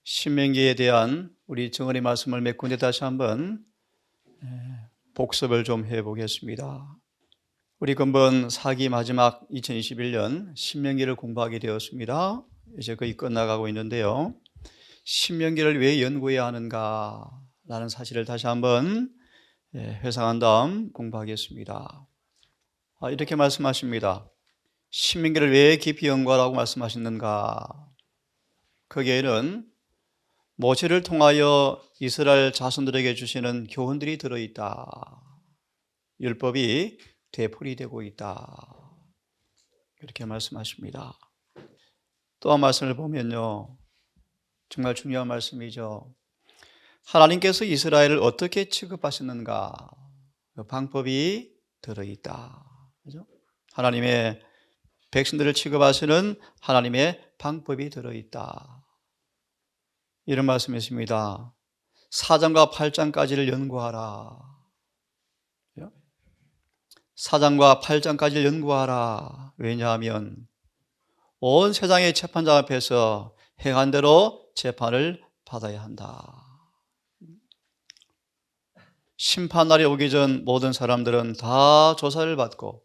신명기에 대한 우리 정언의 말씀을 몇 군데 다시 한번 복습을 좀 해보겠습니다. 우리 근본 사기 마지막 2021년 신명기를 공부하게 되었습니다. 이제 거의 끝나가고 있는데요. 신명기를 왜 연구해야 하는가 라는 사실을 다시 한번 회상한 다음 공부하겠습니다. 이렇게 말씀하십니다. 신명기를 왜 깊이 연구하라고 말씀하셨는가? 거기에는 모세를 통하여 이스라엘 자손들에게 주시는 교훈들이 들어있다. 율법이 되풀이되고 있다. 이렇게 말씀하십니다. 또 한 말씀을 보면요, 정말 중요한 말씀이죠. 하나님께서 이스라엘을 어떻게 취급하셨는가, 그 방법이 들어있다. 그죠? 하나님의 백성들을 취급하시는 하나님의 방법이 들어있다. 이런 말씀이 있습니다. 4장과 8장까지를 연구하라. 4장과 8장까지를 연구하라. 왜냐하면 온 세상의 재판장 앞에서 행한 대로 재판을 받아야 한다. 심판날이 오기 전 모든 사람들은 다 조사를 받고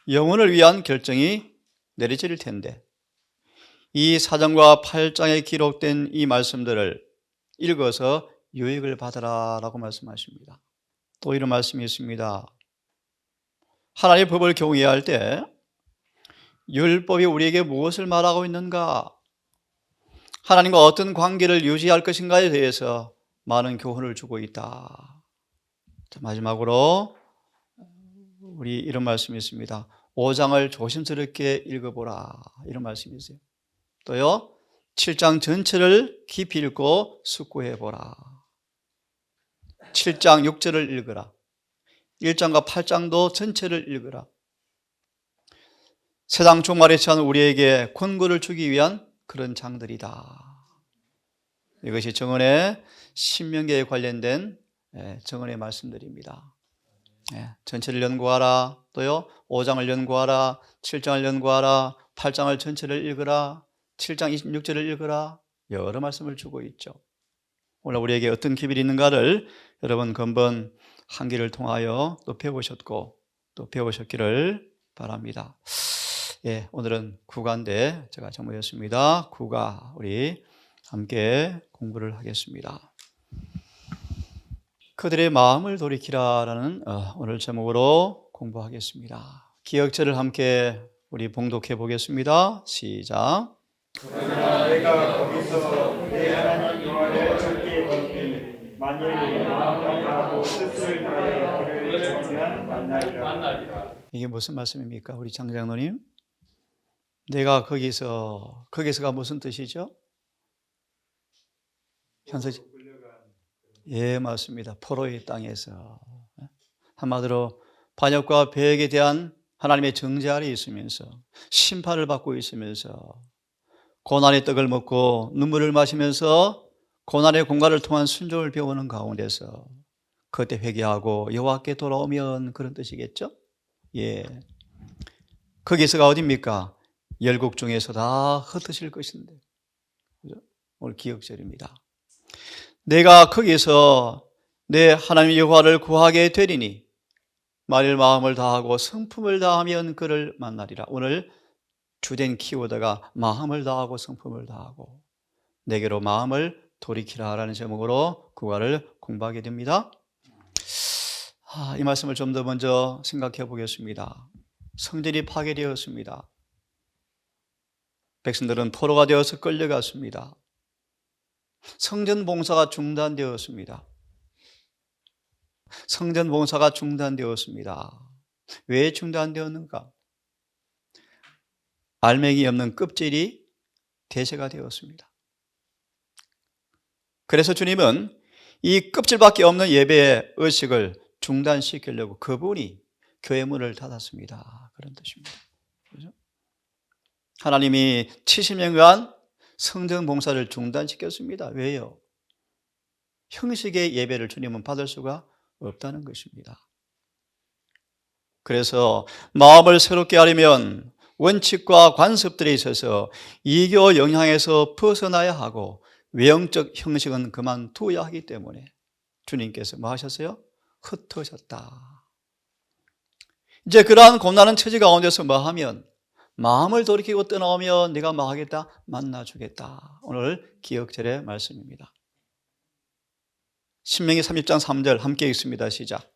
영혼을 위한 결정이 내려질 텐데, 이 4장과 8장에 기록된 이 말씀들을 읽어서 유익을 받으라 라고 말씀하십니다. 또 이런 말씀이 있습니다. 하나님의 법을 경외할 때 율법이 우리에게 무엇을 말하고 있는가, 하나님과 어떤 관계를 유지할 것인가에 대해서 많은 교훈을 주고 있다. 마지막으로 우리 이런 말씀이 있습니다. 5장을 조심스럽게 읽어보라, 이런 말씀이 있어요. 또요, 7장 전체를 깊이 읽고 숙고해보라. 7장 6절을 읽어라. 1장과 8장도 전체를 읽어라. 세상 종말에 처한 우리에게 권고를 주기 위한 그런 장들이다. 이것이 정언의 신명기에 관련된 정언의 말씀들입니다. 전체를 연구하라. 또요, 5장을 연구하라. 7장을 연구하라. 8장을 전체를 읽어라. 7장 26절을 읽어라. 여러 말씀을 주고 있죠. 오늘 우리에게 어떤 기별이 있는가를 여러분 근본 한기를 통하여 또 배우셨고 또 배우셨기를 바랍니다. 오늘은 구가인데 제가 정모였습니다. 구가 우리 함께 공부를 하겠습니다. 그들의 마음을 돌이키라라는 오늘 제목으로 공부하겠습니다. 기억절을 함께 우리 봉독해 보겠습니다. 시작. 그러나 내가 거기서 내 하나님 여호와를 찾게 되니 만일 내 마음을 다하고 뜻을 다하여 그를 찾으면 만나리라. 이게 무슨 말씀입니까? 우리 장장로님, 내가 거기서가 무슨 뜻이죠? 현서지? 맞습니다. 포로의 땅에서. 한마디로 반역과 배역에 대한 하나님의 정죄 아래 있으면서 심판을 받고 있으면서 고난의 떡을 먹고 눈물을 마시면서 고난의 공간을 통한 순종을 배우는 가운데서 그때 회개하고 여호와께 돌아오면, 그런 뜻이겠죠? 거기서가 어디입니까? 열국 중에서 다 흩어질 것인데. 그죠? 오늘 기억절입니다. 내가 거기서 내 하나님 여호와를 구하게 되리니 만일 마음을 다하고 성품을 다하면 그를 만나리라. 오늘 주된 키워드가 마음을 다하고 성품을 다하고 내게로 마음을 돌이키라라는 제목으로 구가를 공부하게 됩니다. 이 말씀을 좀 더 먼저 생각해 보겠습니다. 성전이 파괴되었습니다. 백성들은 포로가 되어서 끌려갔습니다. 성전 봉사가 중단되었습니다. 성전 봉사가 중단되었습니다. 왜 중단되었는가? 알맹이 없는 껍질이 대세가 되었습니다. 그래서 주님은 이 껍질밖에 없는 예배의 의식을 중단시키려고 그분이 교회 문을 닫았습니다. 그런 뜻입니다. 그렇죠? 하나님이 70년간 성전 봉사를 중단시켰습니다. 왜요? 형식의 예배를 주님은 받을 수가 없다는 것입니다. 그래서 마음을 새롭게 하려면 원칙과 관습들에 있어서 이교 영향에서 벗어나야 하고 외형적 형식은 그만두어야 하기 때문에 주님께서 뭐 하셨어요? 흩으셨다. 이제 그러한 고난한 처지 가운데서 뭐 하면 마음을 돌이키고 떠나오면 네가 뭐 하겠다? 만나주겠다. 오늘 기억절의 말씀입니다. 신명기 30장 3절 함께 읽습니다. 시작.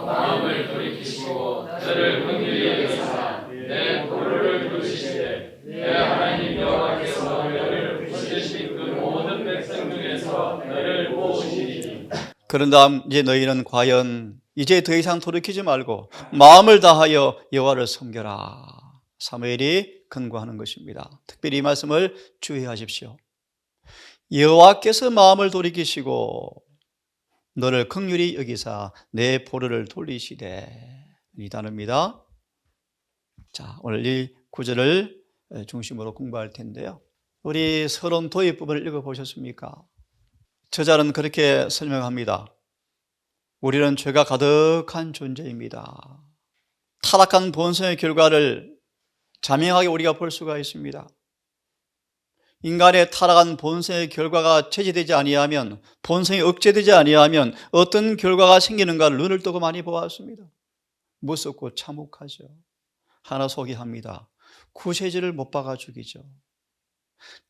마음을 돌이키시고 저를 긍휼히 여기사 내 도를 부르시되 내 하나님 여호와께서 너를 부르신 그 모든 백성 중에서 너를 모으시리니. 그런 다음 이제 너희는 과연 이제 더 이상 돌이키지 말고 마음을 다하여 여호와를 섬겨라. 사무엘이 권고하는 것입니다. 특별히 이 말씀을 주의하십시오. 여호와께서 마음을 돌이키시고 너를 긍휼히 여기사 내 보를 돌리시되, 이 단어입니다. 자, 오늘 이 구절을 중심으로 공부할 텐데요. 우리 서론 도입 부분을 읽어보셨습니까? 저자는 그렇게 설명합니다. 우리는 죄가 가득한 존재입니다. 타락한 본성의 결과를 자명하게 우리가 볼 수가 있습니다. 인간의 타락한 본성의 결과가 제지되지 아니하면, 본성이 억제되지 아니하면 어떤 결과가 생기는가를 눈을 뜨고 많이 보았습니다. 무섭고 참혹하죠. 하나 소개합니다. 구세주를 못 박아 죽이죠.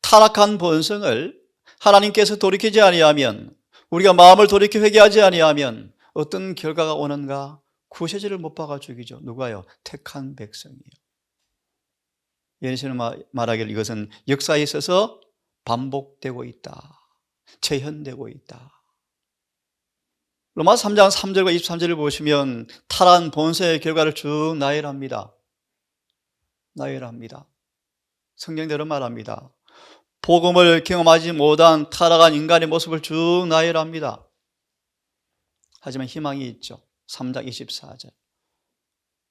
타락한 본성을 하나님께서 돌이키지 아니하면, 우리가 마음을 돌이켜 회개하지 아니하면 어떤 결과가 오는가? 구세주를 못 박아 죽이죠. 누가요? 택한 백성이요. 예수는 말하길 이것은 역사에 있어서 반복되고 있다. 재현되고 있다. 로마서 3장 3절과 23절을 보시면 타락한 본성의 결과를 쭉 나열합니다. 나열합니다. 성경대로 말합니다. 복음을 경험하지 못한 타락한 인간의 모습을 쭉 나열합니다. 하지만 희망이 있죠. 3장 24절.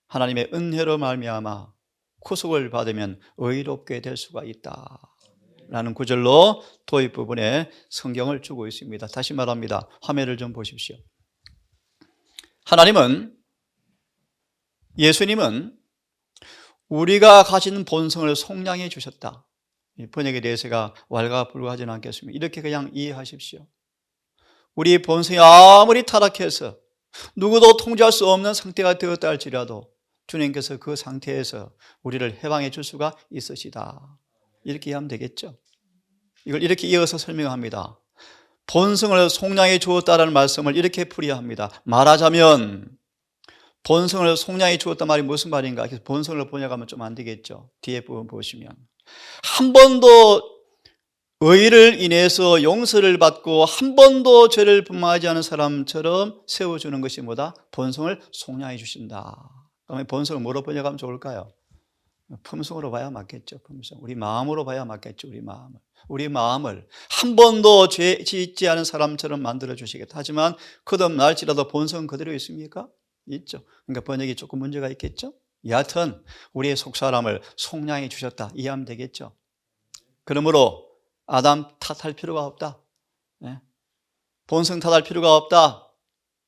하나님의 은혜로 말미암아 구속을 받으면 의롭게 될 수가 있다 라는 구절로 도입 부분에 성경을 주고 있습니다. 다시 말합니다. 화면을 좀 보십시오. 하나님은, 예수님은 우리가 가진 본성을 속량해 주셨다. 이 번역에 대해서가 왈가불가하지는 않겠습니다. 이렇게 그냥 이해하십시오. 우리 본성이 아무리 타락해서 누구도 통제할 수 없는 상태가 되었다 할지라도 주님께서 그 상태에서 우리를 해방해 줄 수가 있으시다. 이렇게 이해하면 되겠죠. 이걸 이렇게 이어서 설명합니다. 본성을 속량해 주었다라는 말씀을 이렇게 풀이합니다. 말하자면 본성을 속량해 주었단 말이 무슨 말인가? 그래서 본성을 번역하면 좀 안 되겠죠. 뒤에 부분 보시면 한 번도 의를 인해서 용서를 받고 한 번도 죄를 범하지 않은 사람처럼 세워주는 것이 뭐다? 본성을 속량해 주신다. 그러면 본성을 뭐로 번역하면 좋을까요? 품성으로 봐야 맞겠죠. 품성. 우리 마음으로 봐야 맞겠죠. 우리 마음을 한 번도 죄 짓지 않은 사람처럼 만들어 주시겠다. 하지만 거듭날지라도 본성은 그대로 있습니까? 있죠. 그러니까 번역이 조금 문제가 있겠죠. 여하튼 우리의 속사람을 속량해 주셨다. 이해하면 되겠죠. 그러므로 아담 탓할 필요가 없다. 본성 탓할 필요가 없다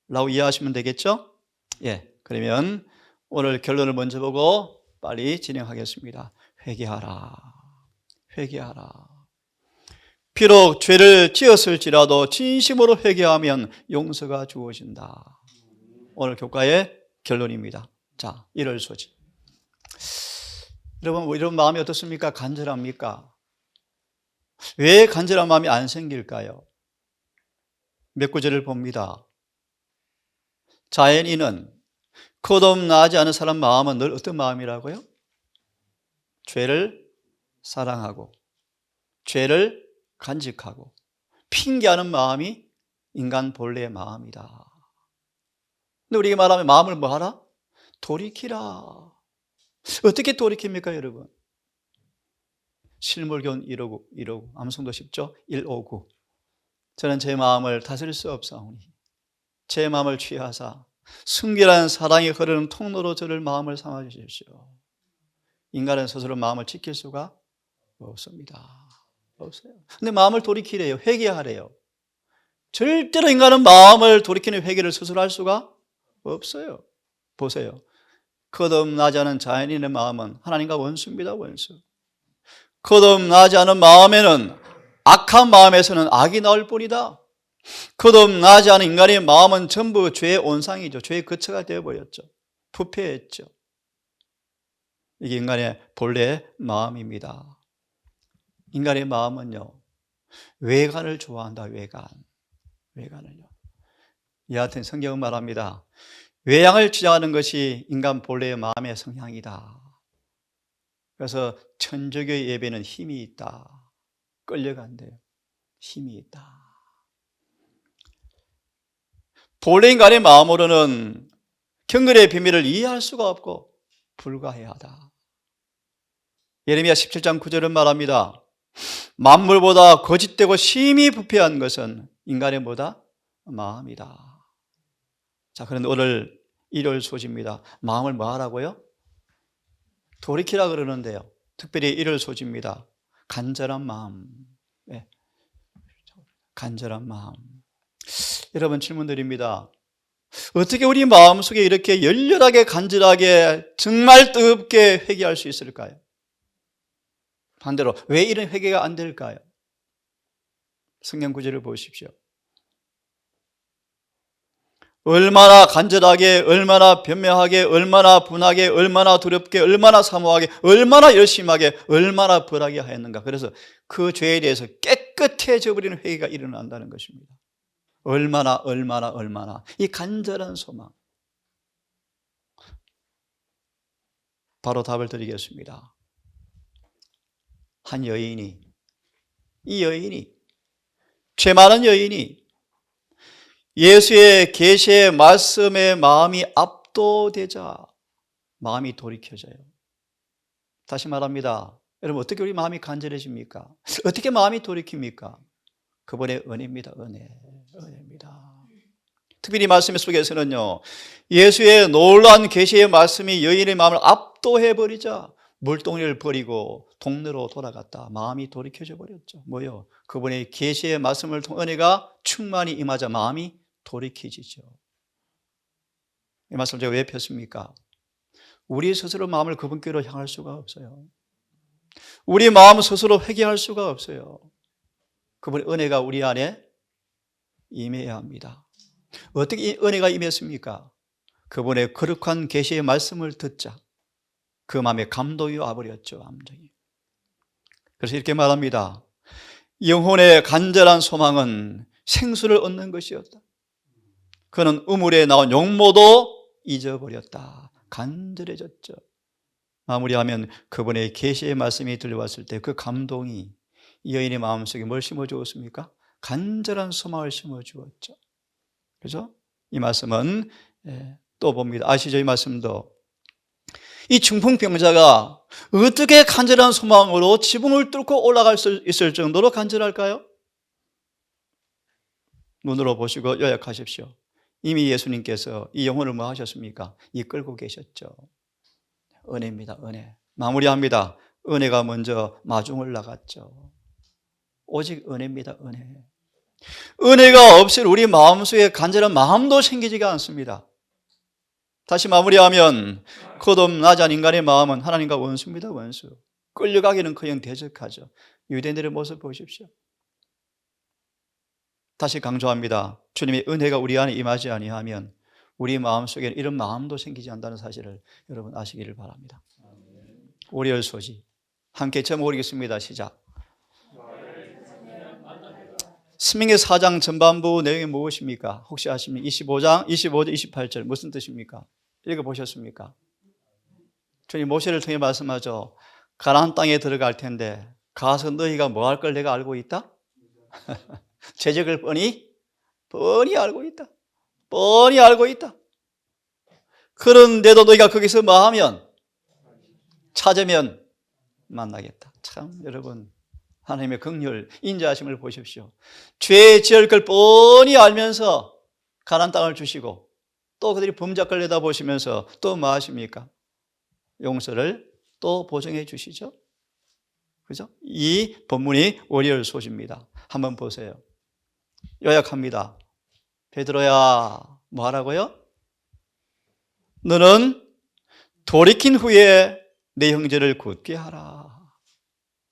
라고 이해하시면 되겠죠. 예, 그러면 오늘 결론을 먼저 보고 빨리 진행하겠습니다. 회개하라. 회개하라. 비록 죄를 지었을지라도 진심으로 회개하면 용서가 주어진다. 오늘 교과의 결론입니다. 자, 1월 소집. 여러분, 이런 마음이 어떻습니까? 간절합니까? 왜 간절한 마음이 안 생길까요? 몇 구절을 봅니다. 자연인은 거듭나지 않은 사람 마음은 늘 어떤 마음이라고요? 죄를 사랑하고 죄를 간직하고 핑계하는 마음이 인간 본래의 마음이다. 근데 우리가 말하면 마음을 뭐 하라? 돌이키라. 어떻게 돌이킵니까, 여러분? 실물교훈 159, 암송도 10조 159. 저는 제 마음을 다스릴 수 없사오니 제 마음을 취하사 순결한 사랑이 흐르는 통로로 저를 마음을 삼아 주십시오. 인간은 스스로 마음을 지킬 수가 없습니다. 없어요. 근데 마음을 돌이키래요. 회개하래요. 절대로 인간은 마음을 돌이키는 회개를 스스로 할 수가 없어요. 보세요. 거듭나지 않은 자연인의 마음은 하나님과 원수입니다. 원수. 거듭나지 않은 마음에는, 악한 마음에서는 악이 나올 뿐이다. 거듭나지 않은 인간의 마음은 전부 죄의 온상이죠. 죄의 거처가 되어버렸죠. 부패했죠. 이게 인간의 본래 마음입니다. 인간의 마음은요, 외관을 좋아한다. 외관을요. 여하튼 성경은 말합니다. 외양을 취하는 것이 인간 본래의 마음의 성향이다. 그래서 천주교의 예배는 힘이 있다. 끌려간대요. 힘이 있다. 본래 인간의 마음으로는 경건의 비밀을 이해할 수가 없고 불가해하다. 예레미야 17장 9절은 말합니다. 만물보다 거짓되고 심히 부패한 것은 인간의 뭐다? 마음이다. 자, 그런데 오늘 일요일 소지입니다. 마음을 뭐 하라고요? 돌이키라 그러는데요. 특별히 일요일 소지입니다. 간절한 마음. 네. 간절한 마음. 여러분 질문 드립니다. 어떻게 우리 마음속에 이렇게 열렬하게 간절하게 정말 뜨겁게 회개할 수 있을까요? 반대로 왜 이런 회개가 안 될까요? 성경 구절을 보십시오. 얼마나 간절하게, 얼마나 변명하게, 얼마나 분하게, 얼마나 두렵게, 얼마나 사모하게, 얼마나 열심하게, 얼마나 벌하게 하였는가. 그래서 그 죄에 대해서 깨끗해져 버리는 회개가 일어난다는 것입니다. 얼마나 이 간절한 소망. 바로 답을 드리겠습니다. 한 여인이, 죄 많은 여인이 예수의 계시의 말씀에 마음이 압도되자 마음이 돌이켜져요. 다시 말합니다. 여러분, 어떻게 우리 마음이 간절해집니까? 어떻게 마음이 돌이킵니까? 그분의 은혜입니다. 은혜입니다. 특별히 이 말씀 속에서는요, 예수의 놀라운 계시의 말씀이 여인의 마음을 압도해버리자 물동이를 버리고 동네로 돌아갔다. 마음이 돌이켜져 버렸죠. 뭐요? 그분의 계시의 말씀을 통해 은혜가 충만히 임하자 마음이 돌이켜지죠. 이 말씀을 제가 왜 폈습니까? 우리 스스로 마음을 그분께로 향할 수가 없어요. 우리 마음 스스로 회개할 수가 없어요. 그분의 은혜가 우리 안에 임해야 합니다. 어떻게 이 은혜가 임했습니까? 그분의 거룩한 계시의 말씀을 듣자 그 마음에 감동이 와버렸죠. 감정이. 그래서 이렇게 말합니다. 영혼의 간절한 소망은 생수를 얻는 것이었다. 그는 우물에 나온 용모도 잊어버렸다. 간절해졌죠. 마무리하면 그분의 계시의 말씀이 들려왔을 때 그 감동이 이 여인의 마음속에 뭘 심어주었습니까? 간절한 소망을 심어주었죠. 그죠? 이 말씀은 또 봅니다. 아시죠? 이 말씀도. 이 중풍병자가 어떻게 간절한 소망으로 지붕을 뚫고 올라갈 수 있을 정도로 간절할까요? 눈으로 보시고 요약하십시오. 이미 예수님께서 이 영혼을 뭐 하셨습니까? 이끌고 계셨죠. 은혜입니다. 은혜. 마무리합니다. 은혜가 먼저 마중을 나갔죠. 오직 은혜입니다. 은혜. 은혜가 없이 우리 마음속에 간절한 마음도 생기지가 않습니다. 다시 마무리하면 거듭나지 않은 인간의 마음은 하나님과 원수입니다. 원수. 끌려가기는커녕 대적하죠. 유대인들의 모습 보십시오. 다시 강조합니다. 주님의 은혜가 우리 안에 임하지 아니하면 우리 마음속에 이런 마음도 생기지 않는다는 사실을 여러분 아시기를 바랍니다. 월요일 소지 함께 제목 읽겠습니다. 시작. 스밍의 4장 전반부 내용이 무엇입니까? 혹시 아십니까? 25장, 28절 무슨 뜻입니까? 읽어보셨습니까? 주님 모세를 통해 말씀하죠. 가나안 땅에 들어갈 텐데 가서 너희가 뭐 할 걸 내가 알고 있다? 죄적을 뻔히 알고 있다. 뻔히 알고 있다. 그런데도 너희가 거기서 뭐 하면? 찾으면 만나겠다. 참 여러분 하나님의 긍휼, 인자하심을 보십시오. 죄 지을 걸 뻔히 알면서 가나안 땅을 주시고 또 그들이 범죄할 걸 내다보시면서 또 뭐 하십니까? 용서를 또 보증해 주시죠. 그죠? 이 본문이 월요일 소지입니다. 한번 보세요. 요약합니다. 베드로야, 뭐 하라고요? 너는 돌이킨 후에 내 형제를 굳게 하라.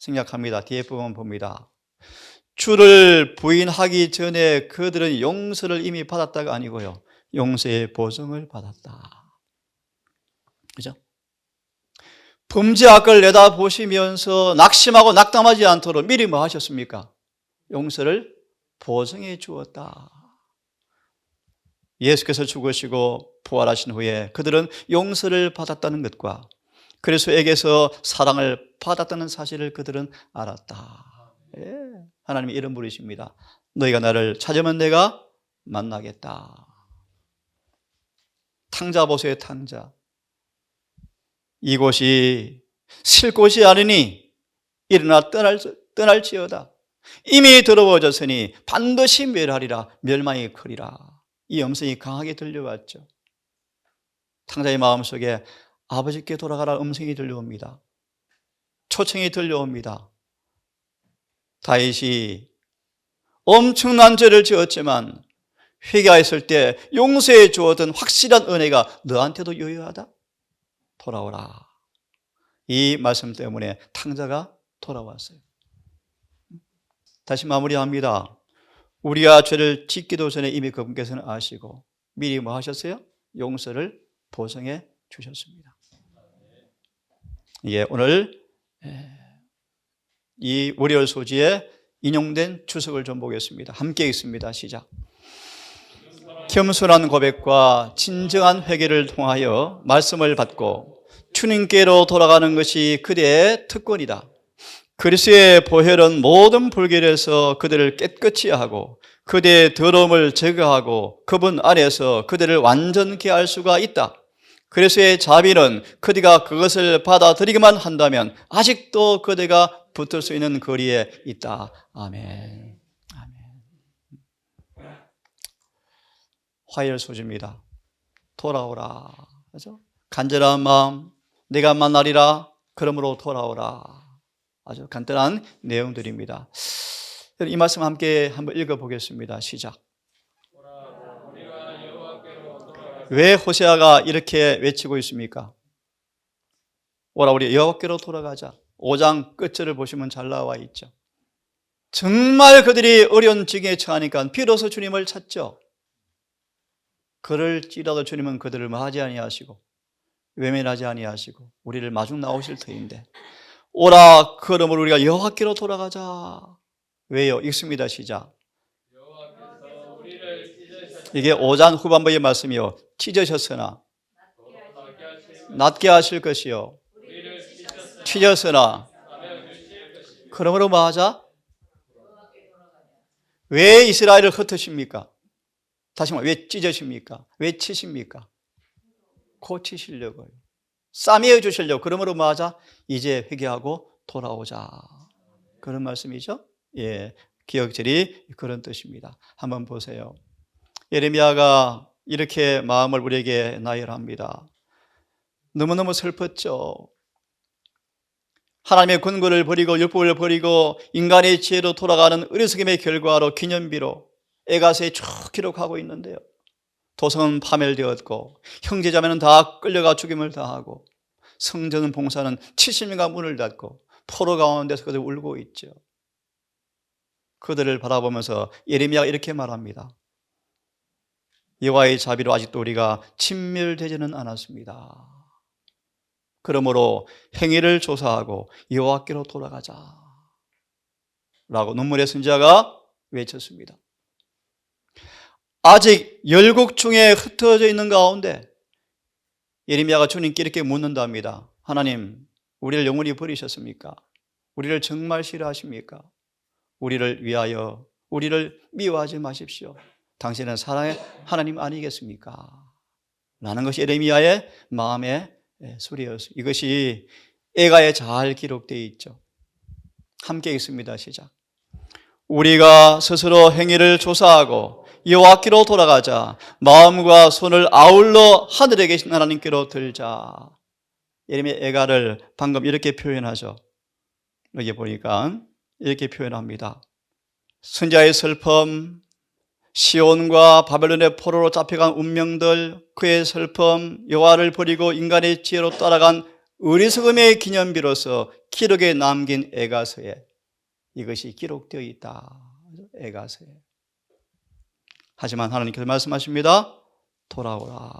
생각합니다. 뒤에 부분 봅니다. 주를 부인하기 전에 그들은 용서를 이미 받았다가 아니고요, 용서의 보증을 받았다. 그죠? 범죄 악을 내다보시면서 낙심하고 낙담하지 않도록 미리 뭐 하셨습니까? 용서를 보증해 주었다. 예수께서 죽으시고 부활하신 후에 그들은 용서를 받았다는 것과 그리스도에게서 사랑을 받았다는 사실을 그들은 알았다. 예, 하나님이 이런 분이십니다. 너희가 나를 찾으면 내가 만나겠다. 탕자 보세요, 탕자. 이곳이 쉴 곳이 아니니 일어나 떠날지어다. 이미 더러워졌으니 반드시 멸하리라. 멸망이 크리라. 이 음성이 강하게 들려왔죠. 탕자의 마음속에 아버지께 돌아가라 음성이 들려옵니다. 초청이 들려옵니다. 다윗이 엄청난 죄를 지었지만 회개했을 때 용서해 주었던 확실한 은혜가 너한테도 유효하다. 돌아오라. 이 말씀 때문에 탕자가 돌아왔어요. 다시 마무리합니다. 우리가 죄를 짓기도 전에 이미 그분께서는 아시고 미리 뭐 하셨어요? 용서를 보증해 주셨습니다. 예, 오늘 이 월요일 소지에 인용된 주석을 좀 보겠습니다. 함께 읽습니다. 시작. 겸손한 고백과 진정한 회개를 통하여 말씀을 받고 주님께로 돌아가는 것이 그대의 특권이다. 그리스도의 보혈은 모든 불결에서 그들을 깨끗이 하고 그대의 더러움을 제거하고 그분 안에서 그들을 완전케 할 수가 있다. 그리스도의 자비는 그대가 그것을 받아들이기만 한다면 아직도 그대가 붙을 수 있는 거리에 있다. 아멘. 아멘. 화요일 소지입니다. 돌아오라. 그죠? 간절한 마음, 내가 만나리라. 그러므로 돌아오라. 아주 간단한 내용들입니다. 이 말씀 함께 한번 읽어보겠습니다. 시작. 왜 호세아가 이렇게 외치고 있습니까? 오라 우리 여호와께로 돌아가자. 5장 끝절을 보시면 잘 나와 있죠. 정말 그들이 어려운 지경에 처하니까 비로소 주님을 찾죠. 그럴지라도 주님은 그들을 뭐하지 아니하시고 외면하지 아니하시고 우리를 마중 나오실 터인데 오라 그러므로 우리가 여호와께로 돌아가자. 왜요? 읽습니다. 시작. 이게 5장 후반부의 말씀이요. 찢으셨으나 낫게 하실 것이요. 찢었으나 그러므로 뭐 하자? 왜 이스라엘을 흩으십니까? 다시 말해 왜 찢으십니까? 왜 치십니까? 고치시려고요. 싸매어 주시려고. 그러므로 뭐 하자? 이제 회개하고 돌아오자. 그런 말씀이죠. 예, 기억절이 그런 뜻입니다. 한번 보세요. 예레미야가 이렇게 마음을 우리에게 나열합니다. 너무너무 슬펐죠. 하나님의 권고를 버리고 율법을 버리고 인간의 지혜로 돌아가는 어리석음의 결과로 기념비로 에가서에 쭉 기록하고 있는데요. 도성은 파멸되었고 형제자매는 다 끌려가 죽임을 당하고 성전 봉사는 70년간 문을 닫고 포로 가운데서 그들 울고 있죠. 그들을 바라보면서 예레미야가 이렇게 말합니다. 여호와의 자비로 아직도 우리가 진멸되지는 않았습니다. 그러므로 행위를 조사하고 여호와께로 돌아가자 라고 눈물의 선지자가 외쳤습니다. 아직 열국 중에 흩어져 있는 가운데 예레미야가 주님께 이렇게 묻는답니다. 하나님, 우리를 영원히 버리셨습니까? 우리를 정말 싫어하십니까? 우리를 위하여 우리를 미워하지 마십시오. 당신은 사랑의 하나님 아니겠습니까? 라는 것이 예레미야의 마음의 소리였습니다. 이것이 에가에 잘 기록되어 있죠. 함께 읽습니다. 시작. 우리가 스스로 행위를 조사하고 여호와께로 돌아가자. 마음과 손을 아울러 하늘에 계신 하나님께로 들자. 예레미야 에가를 방금 이렇게 표현하죠. 여기 보니까 이렇게 표현합니다. 선지자의 슬픔, 시온과 바벨론의 포로로 잡혀간 운명들, 그의 슬픔, 여호와를 버리고 인간의 지혜로 따라간 어리석음의 기념비로서 기록에 남긴 에가서에 이것이 기록되어 있다. 에가서에. 하지만 하나님께서 말씀하십니다. 돌아오라.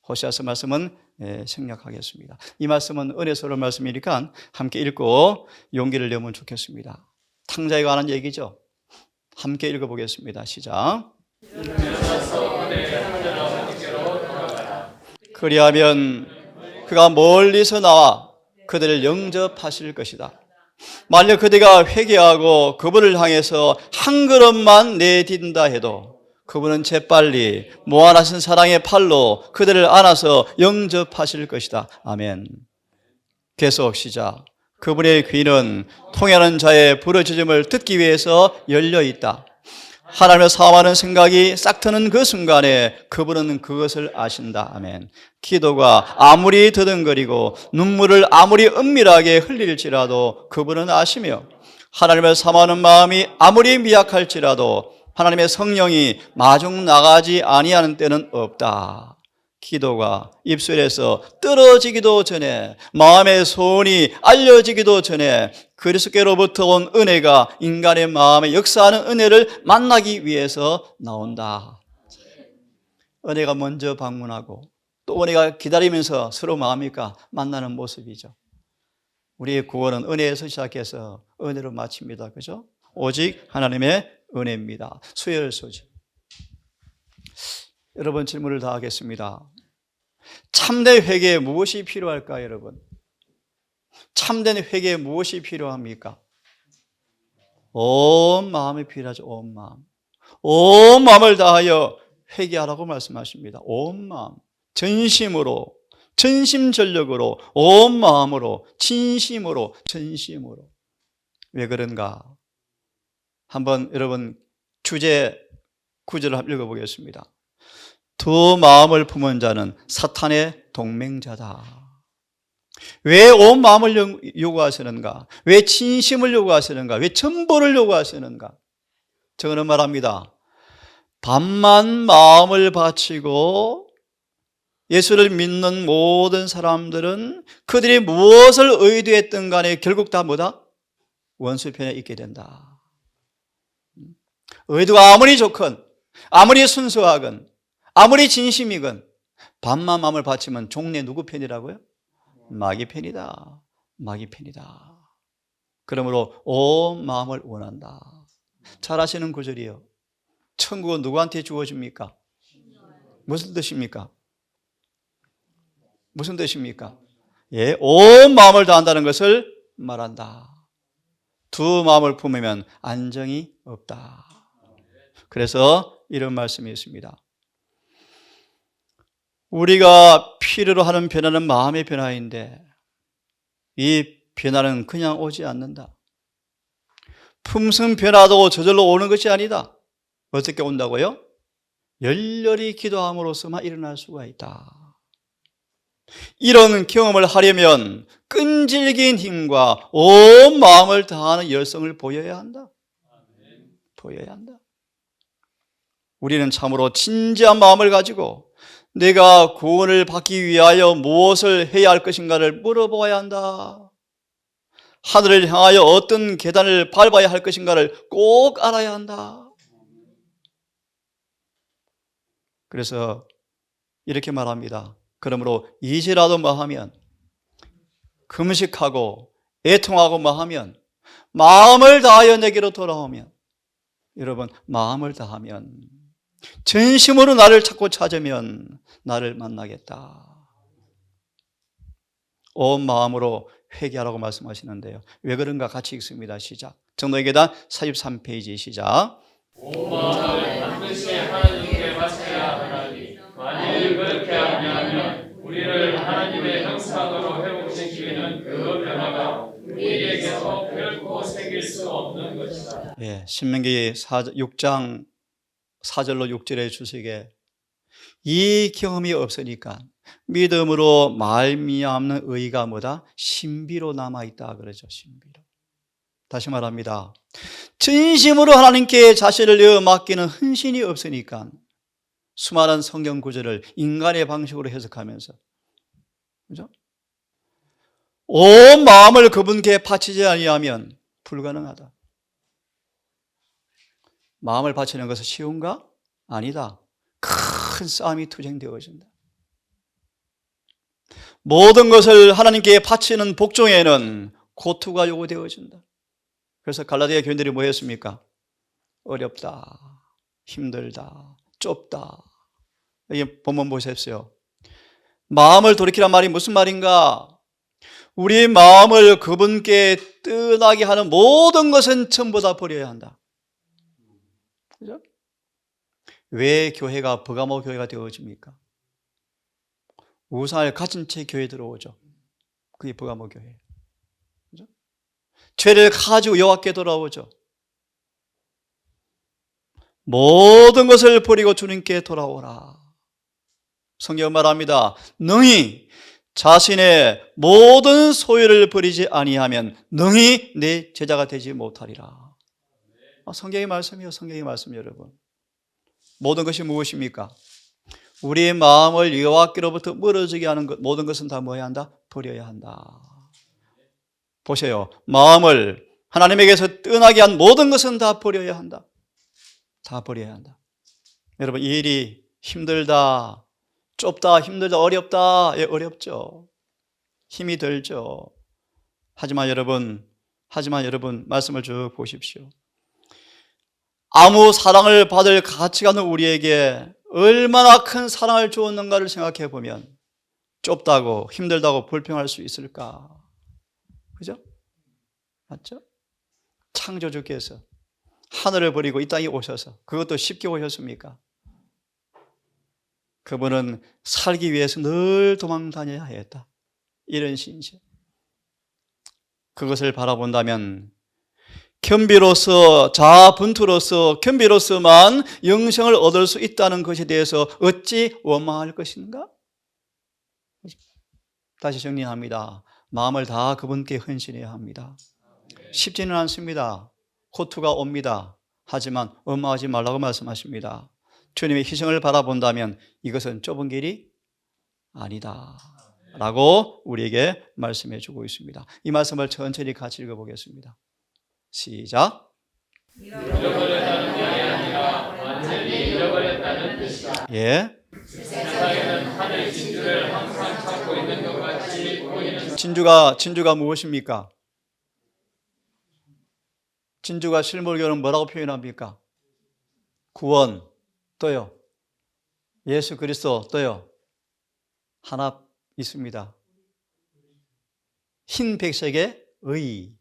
호시아서 말씀은 생략하겠습니다. 이 말씀은 은혜스러운 말씀이니까 함께 읽고 용기를 내면 좋겠습니다. 탕자에 관한 얘기죠. 함께 읽어보겠습니다. 시작. 그리하면 그가 멀리서 나와 그들을 영접하실 것이다. 만약 그대가 회개하고 그분을 향해서 한 걸음만 내딛는다 해도 그분은 재빨리 무한하신 사랑의 팔로 그들을 안아서 영접하실 것이다. 아멘. 계속 시작. 그분의 귀는 통하는 자의 부르짖음을 듣기 위해서 열려 있다. 하나님을 사모하는 생각이 싹 트는 그 순간에 그분은 그것을 아신다. 아멘. 기도가 아무리 더듬거리고 눈물을 아무리 은밀하게 흘릴지라도 그분은 아시며, 하나님을 사모하는 마음이 아무리 미약할지라도 하나님의 성령이 마중 나가지 아니하는 때는 없다. 기도가 입술에서 떨어지기도 전에, 마음의 소원이 알려지기도 전에 그리스도께로부터 온 은혜가 인간의 마음에 역사하는 은혜를 만나기 위해서 나온다. 은혜가 먼저 방문하고 또 은혜가 기다리면서 서로 마음이니까 만나는 모습이죠. 우리의 구원은 은혜에서 시작해서 은혜로 마칩니다. 그죠? 오직 하나님의 은혜입니다. 수혈소지. 여러분, 질문을 다 하겠습니다. 참된 회개에 무엇이 필요할까요, 여러분? 참된 회개에 무엇이 필요합니까? 온 마음이 필요하죠. 온 마음. 온 마음을 다하여 회개하라고 말씀하십니다. 온 마음. 전심으로, 전심전력으로, 온 마음으로, 진심으로, 전심으로. 왜 그런가? 한번 여러분 주제 구절을 한번 읽어보겠습니다. 두 마음을 품은 자는 사탄의 동맹자다. 왜 온 마음을 요구하시는가? 왜 진심을 요구하시는가? 왜 전부를 요구하시는가? 저는 말합니다. 반만 마음을 바치고 예수를 믿는 모든 사람들은 그들이 무엇을 의도했든 간에 결국 다 뭐다? 원수편에 있게 된다. 의도가 아무리 좋건 아무리 순수하건 아무리 진심이건 반만 마음을 바치면 종래 누구 편이라고요? 마귀 편이다. 마귀 편이다. 그러므로 온 마음을 원한다. 잘 아시는 구절이에요. 천국은 누구한테 주어집니까? 무슨 뜻입니까? 무슨 뜻입니까? 예, 온 마음을 다한다는 것을 말한다. 두 마음을 품으면 안정이 없다. 그래서 이런 말씀이 있습니다. 우리가 필요로 하는 변화는 마음의 변화인데 이 변화는 그냥 오지 않는다. 품성 변화도 저절로 오는 것이 아니다. 어떻게 온다고요? 열렬히 기도함으로써만 일어날 수가 있다. 이런 경험을 하려면 끈질긴 힘과 온 마음을 다하는 열성을 보여야 한다. 보여야 한다. 우리는 참으로 진지한 마음을 가지고 내가 구원을 받기 위하여 무엇을 해야 할 것인가를 물어보아야 한다. 하늘을 향하여 어떤 계단을 밟아야 할 것인가를 꼭 알아야 한다. 그래서 이렇게 말합니다. 그러므로 이제라도 뭐하면, 금식하고 애통하고 뭐하면, 마음을 다하여 내게로 돌아오면, 여러분 마음을 다하면, 전심으로 나를 찾고 찾으면 나를 만나겠다. 온 마음으로 회개하라고 말씀하시는데요. 왜 그런가 같이 읽습니다. 시작. 정도의 계단 43페이지 시작. 온 마음을 반드시 하나님께 바쳐야 하나니 만일 그렇게 아니하면 우리를 하나님의 형상으로 회복시키는 그 변화가 우리에게서 결코 생길 수 없는 것이다. 예, 신명기 6장 4절로 6절의 주석에 이 경험이 없으니까 믿음으로 말미암는 의가 뭐다? 신비로 남아있다 그러죠. 신비로. 다시 말합니다. 진심으로 하나님께 자신을 내어 맡기는 헌신이 없으니까 수많은 성경 구절을 인간의 방식으로 해석하면서, 그죠? 온 마음을 그분께 바치지 아니하면 불가능하다. 마음을 바치는 것은 쉬운가? 아니다. 큰 싸움이 투쟁되어진다. 모든 것을 하나님께 바치는 복종에는 고투가 요구되어진다. 그래서 갈라디아 교인들이 뭐 했습니까? 어렵다, 힘들다, 좁다. 여기 본문 보십시오. 마음을 돌이키란 말이 무슨 말인가? 우리 마음을 그분께 떠나게 하는 모든 것은 전부 다 버려야 한다. 그죠? 왜 교회가 버가모 교회가 되어집니까? 우상을 가진 채 교회에 들어오죠. 그게 버가모 교회예요. 그죠? 죄를 가지고 여호와께 돌아오죠. 모든 것을 버리고 주님께 돌아오라. 성경은 말합니다. 능히 자신의 모든 소유를 버리지 아니하면 능히 내 제자가 되지 못하리라. 성경의 말씀이요, 성경의 말씀 여러분. 모든 것이 무엇입니까? 우리의 마음을 여호와께로부터 멀어지게 하는 것, 모든 것은 다 뭐 해야 한다? 버려야 한다. 보세요. 마음을 하나님에게서 떠나게 한 모든 것은 다 버려야 한다. 다 버려야 한다. 여러분, 이 일이 힘들다, 좁다, 힘들다, 어렵다. 예, 어렵죠. 힘이 들죠. 하지만 여러분, 말씀을 쭉 보십시오. 아무 사랑을 받을 가치가 없는 우리에게 얼마나 큰 사랑을 주었는가를 생각해 보면 좁다고, 힘들다고 불평할 수 있을까? 그죠? 맞죠? 창조주께서 하늘을 버리고 이 땅에 오셔서, 그것도 쉽게 오셨습니까? 그분은 살기 위해서 늘 도망 다녀야 했다. 이런 신이죠. 그것을 바라본다면 겸비로서, 자아분투로서, 겸비로서만 영생을 얻을 수 있다는 것에 대해서 어찌 원망할 것인가? 다시 정리합니다. 마음을 다 그분께 헌신해야 합니다. 쉽지는 않습니다. 고투가 옵니다. 하지만 원망하지 말라고 말씀하십니다. 주님의 희생을 바라본다면 이것은 좁은 길이 아니다 라고 우리에게 말씀해 주고 있습니다. 이 말씀을 천천히 같이 읽어보겠습니다. 시작. 잃어버렸다는 말이 아니라 완전히 잃어버렸다는 뜻이다. 예. 세상에는 하늘 진주를 항상 찾고 있는 것 같이 보이는 진주가 무엇입니까? 진주가 실물교는 뭐라고 표현합니까? 구원, 또요. 예수 그리스도, 또요. 하나 있습니다. 흰 백색의 의,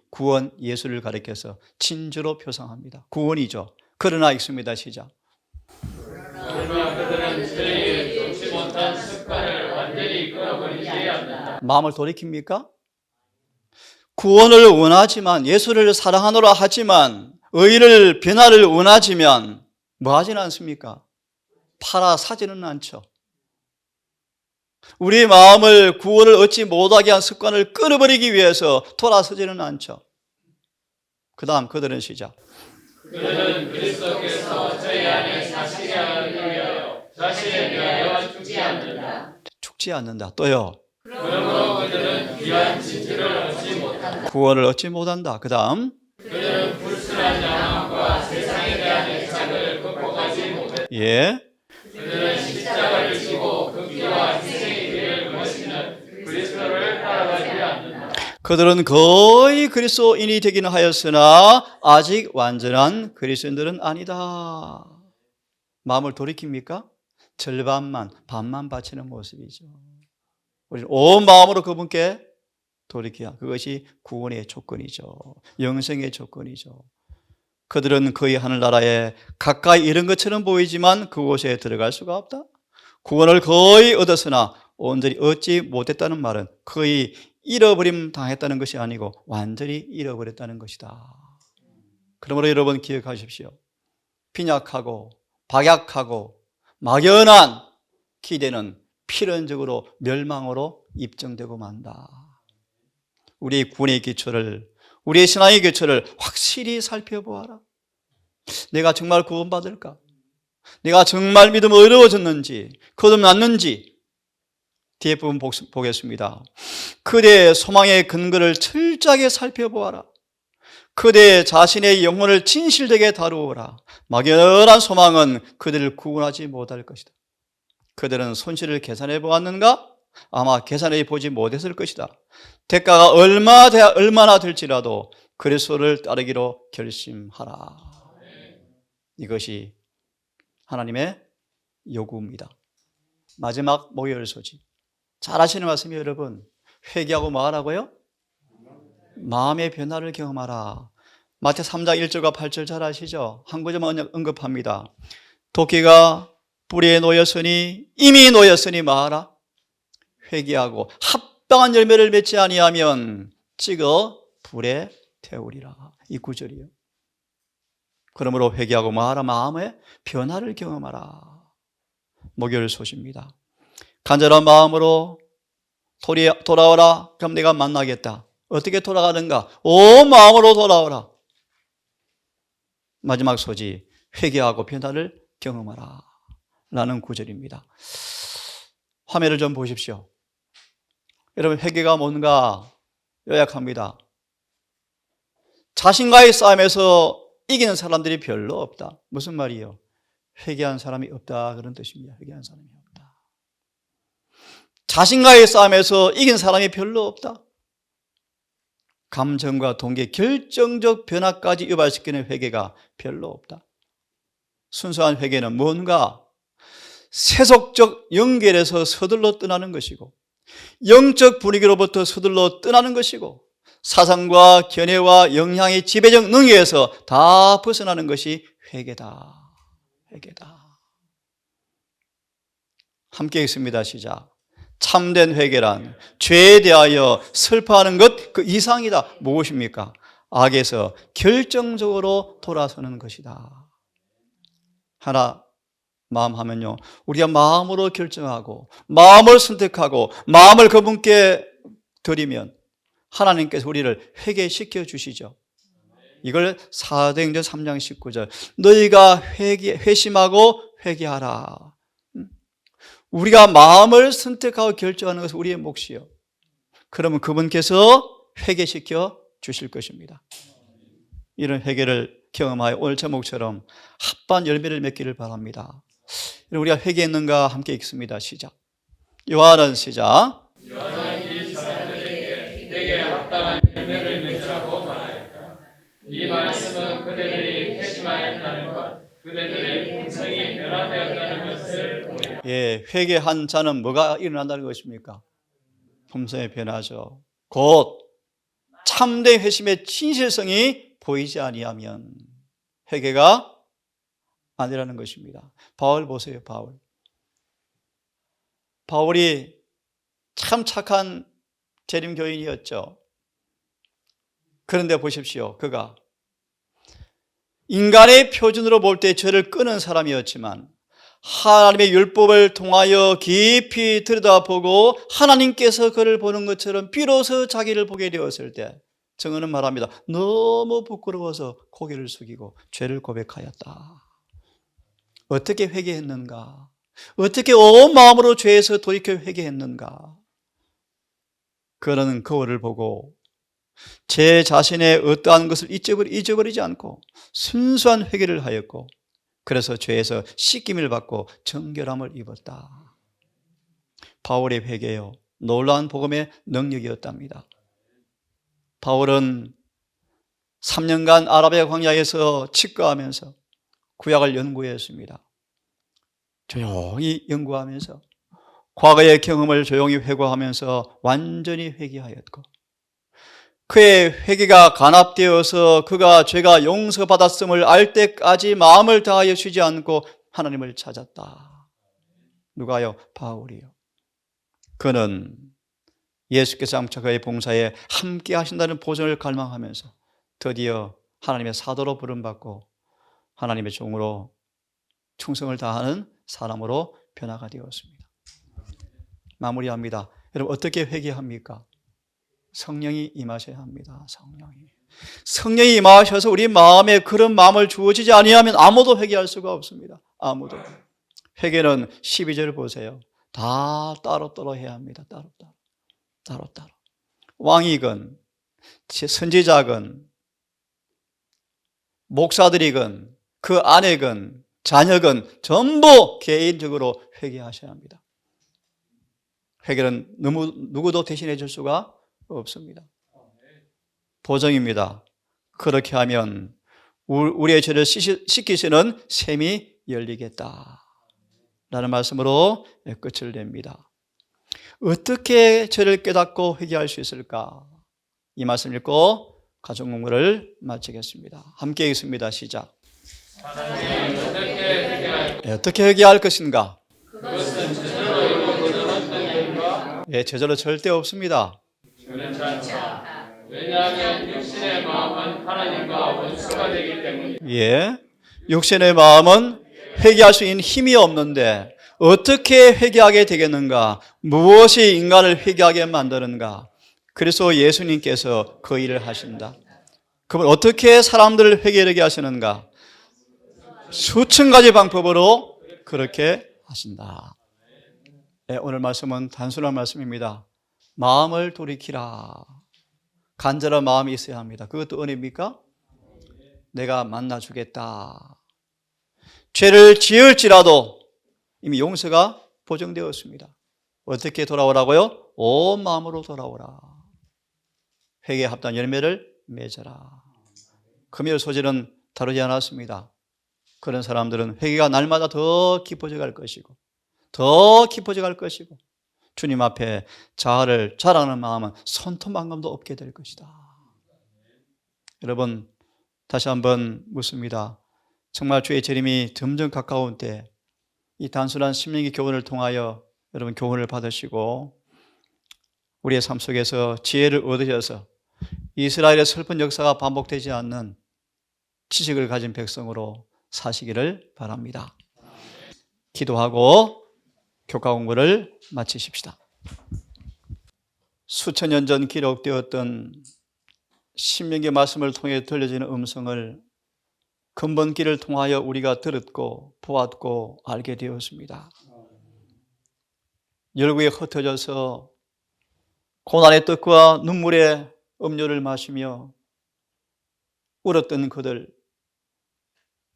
구원, 예수를 가리켜서 진주로 표상합니다. 구원이죠. 그러나 있습니다. 시작. 그러나 그들은 죄에 좋지 못한 습관을 완전히 끊어버리지 않는다. 마음을 돌이킵니까? 구원을 원하지만, 예수를 사랑하노라 하지만, 의를 변화를 원하지만 뭐 하지는 않습니까? 팔아 사지는 않죠. 우리 마음을 구원을 얻지 못하게 한 습관을 끊어버리기 위해서 돌아서지는 않죠. 그 다음 그들은 시작. 그들은 그리스도께서 저희 안에 사시게 하기 위하여 자신에 대하여 죽지 않는다. 죽지 않는다. 또요. 그러므로 그들은 귀한 진주를 얻지 못한다. 구원을 얻지 못한다. 그 다음 그들은 불순한 양함과 세상에 대한 애착을 극복하지 못했다. 예. 그들은 십자가를 지고 그 피와 희생의 길을 거시는 그리스도를 따라가지 않는다. 그들은 거의 그리스도인이 되기는 하였으나 아직 완전한 그리스도인들은 아니다. 마음을 돌이킵니까? 절반만, 반만 바치는 모습이죠. 우리는 온 마음으로 그분께 돌이켜야, 그것이 구원의 조건이죠. 영생의 조건이죠. 그들은 거의 하늘나라에 가까이 이른 것처럼 보이지만 그곳에 들어갈 수가 없다. 구원을 거의 얻었으나 온전히 얻지 못했다는 말은 거의 잃어버림 당했다는 것이 아니고 완전히 잃어버렸다는 것이다. 그러므로 여러분 기억하십시오. 빈약하고 박약하고 막연한 기대는 필연적으로 멸망으로 입증되고 만다. 우리의 구원의 기초를, 우리의 신앙의 기초를 확실히 살펴보아라. 내가 정말 구원받을까? 내가 정말 믿음 어려워졌는지, 거듭났는지, 뒤에 부분 보겠습니다. 그대의 소망의 근거를 철저하게 살펴보아라. 그대 자신의 영혼을 진실되게 다루어라. 막연한 소망은 그들을 구원하지 못할 것이다. 그들은 손실을 계산해 보았는가? 아마 계산해 보지 못했을 것이다. 대가가 얼마나 될지라도 그리스도를 따르기로 결심하라. 이것이 하나님의 요구입니다. 마지막 목요일 소식. 잘 아시는 말씀이 여러분, 회개하고 뭐 하라고요? 마음의 변화를 경험하라. 마태 3장 1절과 8절 잘 아시죠? 한 구절만 언급합니다. 도끼가 뿌리에 놓였으니 이미 놓였으니 뭐하라? 회개하고 합당한 열매를 맺지 아니하면 찍어 불에 태우리라. 이 구절이요. 그러므로 회개하고 뭐하라? 마음의 변화를 경험하라. 목요일 소식입니다. 간절한 마음으로 돌아오라. 그럼 내가 만나겠다. 어떻게 돌아가는가? 온 마음으로 돌아오라. 마지막 소지, 회개하고 변화를 경험하라 라는 구절입니다. 화면을 좀 보십시오. 여러분, 회개가 뭔가 요약합니다. 자신과의 싸움에서 이기는 사람들이 별로 없다. 무슨 말이에요? 회개한 사람이 없다, 그런 뜻입니다. 회개한 사람이 없다. 자신과의 싸움에서 이긴 사람이 별로 없다. 감정과 동기의 결정적 변화까지 유발시키는 회개가 별로 없다. 순수한 회개는 뭔가 세속적 연결에서 서둘러 떠나는 것이고, 영적 분위기로부터 서둘러 떠나는 것이고, 사상과 견해와 영향의 지배적 능력에서 다 벗어나는 것이 회개다. 회개다. 함께 읽습니다. 시작. 참된 회개란 죄에 대하여 슬퍼하는 것 그 이상이다. 무엇입니까? 악에서 결정적으로 돌아서는 것이다. 하나 마음하면요, 우리가 마음으로 결정하고 마음을 선택하고 마음을 그분께 드리면 하나님께서 우리를 회개시켜 주시죠. 이걸 사도행전 3장 19절 너희가 회심하고 회개하라. 우리가 마음을 선택하고 결정하는 것은 우리의 몫이요. 그러면 그분께서 회개시켜 주실 것입니다. 이런 회개를 경험하여 오늘 제목처럼 합반 열매를 맺기를 바랍니다. 우리가 회개했는가 함께 읽습니다. 시작. 요한은 시작. 요한이 사람들에게 내게 합당한 열매를 맺으라고 말하였다. 이 말씀은 그대들이 회심하였다는 것, 그대들의 품성이 변화되었다는 것을 보여. 예, 회개한 자는 뭐가 일어난다는 것입니까? 품성의 변화죠. 곧 참된 회심의 진실성이 보이지 아니하면 회개가 아니라는 것입니다. 바울 보세요. 바울이 참 착한 재림교인이었죠. 그런데 보십시오. 그가 인간의 표준으로 볼 때 죄를 끄는 사람이었지만 하나님의 율법을 통하여 깊이 들여다보고 하나님께서 그를 보는 것처럼 비로소 자기를 보게 되었을 때 증언은 말합니다. 너무 부끄러워서 고개를 숙이고 죄를 고백하였다. 어떻게 회개했는가? 어떻게 온 마음으로 죄에서 돌이켜 회개했는가? 그는 거울을 보고 제 자신의 어떠한 것을 잊어버리지 않고 순수한 회개를 하였고, 그래서 죄에서 씻김을 받고 정결함을 입었다. 바울의 회개요, 놀라운 복음의 능력이었답니다. 바울은 3년간 아라비아 광야에서 치과하면서 구약을 연구했습니다. 조용히 연구하면서 과거의 경험을 조용히 회고하면서 완전히 회개하였고, 그의 회개가 간합되어서 그가 죄가 용서받았음을 알 때까지 마음을 다하여 쉬지 않고 하나님을 찾았다. 누가요? 바울이요. 그는 예수께서 장차 그의 봉사에 함께 하신다는 보전을 갈망하면서 드디어 하나님의 사도로 부름받고 하나님의 종으로 충성을 다하는 사람으로 변화가 되었습니다. 마무리합니다. 여러분, 어떻게 회개합니까? 성령이 임하셔야 합니다. 성령이 임하셔서 우리 마음에 그런 마음을 주어지지 아니하면 아무도 회개할 수가 없습니다. 아무도. 회개는 12절 보세요. 다 따로따로 해야 합니다. 따로따로. 왕이건 선지자건 목사들이건 그 아내건 자녀건 전부 개인적으로 회개하셔야 합니다. 회개는 누구도 대신해 줄 수가 없습니다. 보정입니다. 그렇게 하면 우리의 죄를 씻기시는 샘이 열리겠다 라는 말씀으로 끝을 냅니다. 어떻게 죄를 깨닫고 회개할 수 있을까? 이 말씀 읽고 가정 공부를 마치겠습니다. 함께 읽습니다. 시작. 하나님 어떻게 회개할 것인가? 그것은 제대로 이루어지는 것인가? 제대로 절대 없습니다. 그렇지 않다. 왜냐하면 육신의 마음은 하나님과 원수가 되기 때문이다. 육신의 마음은 회개할 수 있는 힘이 없는데 어떻게 회개하게 되겠는가? 무엇이 인간을 회개하게 만드는가? 그래서 예수님께서 그 일을 하신다. 그러면 어떻게 사람들을 회개하게 하시는가? 수천 가지 방법으로 그렇게 하신다. 오늘 말씀은 단순한 말씀입니다. 마음을 돌이키라. 간절한 마음이 있어야 합니다. 그것도 은혜입니까? 내가 만나주겠다. 죄를 지을지라도 이미 용서가 보정되었습니다. 어떻게 돌아오라고요? 온 마음으로 돌아오라. 회개에 합당한 열매를 맺어라. 금요 소재는 다루지 않았습니다. 그런 사람들은 회개가 날마다 더 깊어져 갈 것이고 주님 앞에 자아를 자랑하는 마음은 손톱만큼도 없게 될 것이다. 여러분, 다시 한번 묻습니다. 정말 주의 재림이 점점 가까운 때 이 단순한 신명기 교훈을 통하여 여러분 교훈을 받으시고 우리의 삶 속에서 지혜를 얻으셔서 이스라엘의 슬픈 역사가 반복되지 않는 지식을 가진 백성으로 사시기를 바랍니다. 기도하고 교과 공부를 마치십시다. 수천 년 전 기록되었던 신명기 말씀을 통해 들려지는 음성을 근본기를 통하여 우리가 들었고 보았고 알게 되었습니다. 열국에 흩어져서 고난의 떡과 눈물의 음료를 마시며 울었던 그들,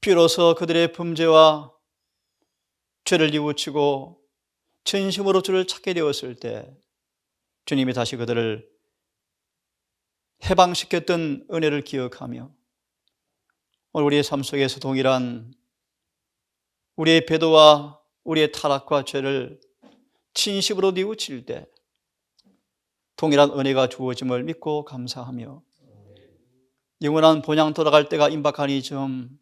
비로소 그들의 범죄와 죄를 뉘우치고 진심으로 주를 찾게 되었을 때 주님이 다시 그들을 해방시켰던 은혜를 기억하며 오늘 우리의 삶 속에서 동일한 우리의 배도와 우리의 타락과 죄를 진심으로 뉘우칠 때 동일한 은혜가 주어짐을 믿고 감사하며 영원한 본향 돌아갈 때가 임박하니 좀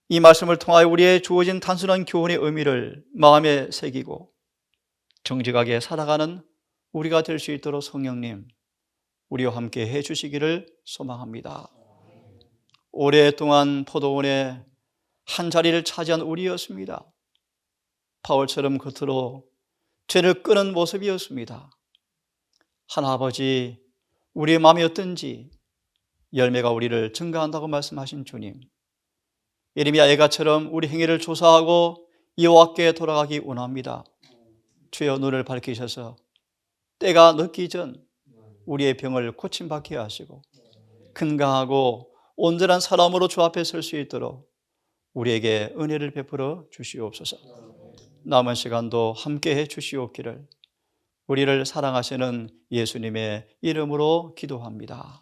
이 말씀을 통하여 우리의 주어진 단순한 교훈의 의미를 마음에 새기고 정직하게 살아가는 우리가 될 수 있도록 성령님 우리와 함께 해주시기를 소망합니다. 오랫동안 포도원에 한 자리를 차지한 우리였습니다. 바울처럼 겉으로 죄를 끄는 모습이었습니다. 하나아버지, 우리의 마음이 어떤지 열매가 우리를 증가한다고 말씀하신 주님, 예레미야 애가처럼 우리 행위를 조사하고 여호와께 돌아가기 원합니다. 주여 눈을 밝히셔서 때가 늦기 전 우리의 병을 고침받게 하시고 건강하고 온전한 사람으로 주 앞에 설 수 있도록 우리에게 은혜를 베풀어 주시옵소서. 남은 시간도 함께해 주시옵기를 우리를 사랑하시는 예수님의 이름으로 기도합니다.